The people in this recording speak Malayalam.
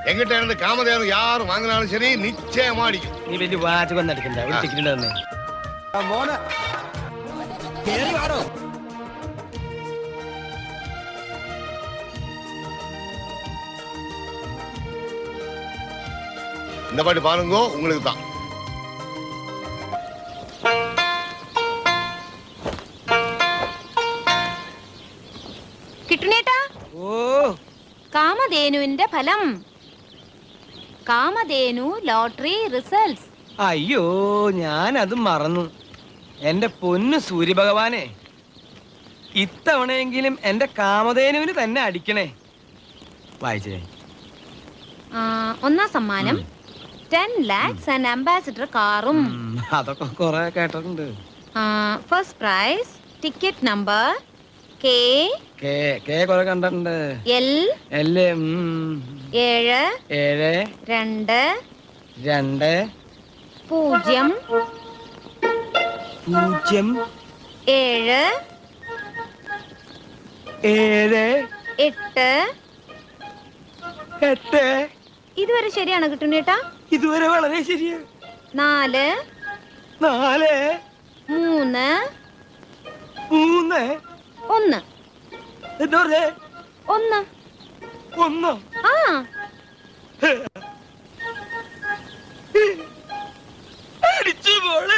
എங்கிട്ടായിരുന്നു കാമധേനു യാറ് വാങ്ങുന്നാലും ശരി നിശ്ചയമാ അടിക്കും. നീ വലിയ വാചകം നടക്കണ്ട. ഒരു ടിക്കറ്റ് തന്നെ മോനെ കേറി വാടോ. இந்த பாட்டு பாருங்க, உங்களுக்கு தான். കിട്ടുന്നേട്ടാ. ഓ, കാമധേനുവിന്റെ ഫലം. Kamadhenu lottery results. അയ്യോ, ഞാനത് മറന്നു. എന്റെ പൊന്നു സൂര്യഭഗവാനെ, ഇത്തവണയെങ്കിലും എന്റെ കാമധേനുവിന് തന്നെ അടിക്കണേ. വായിച്ചേ. ഒന്നാം സമ്മാനം 10 lakhs ആൻഡ് അംബാസിഡർ കാറും. അതൊക്കെ കൊറേ കേട്ടിട്ടുണ്ട്. ഫസ്റ്റ് പ്രൈസ് ടിക്കറ്റ് നമ്പർ കൊറേ കണ്ടിട്ടുണ്ട്. L 7 2 2 0 0 7 7 8. 8. ഇതുവരെ ശരിയാണോ കിട്ടുന്നേട്ടാ? ഇതുവരെ വളരെ ശരിയാ. 4 4 3 3 1. എന്താ പറഞ്ഞേ? 1. 1. ആ അടിച്ചു മോളെ.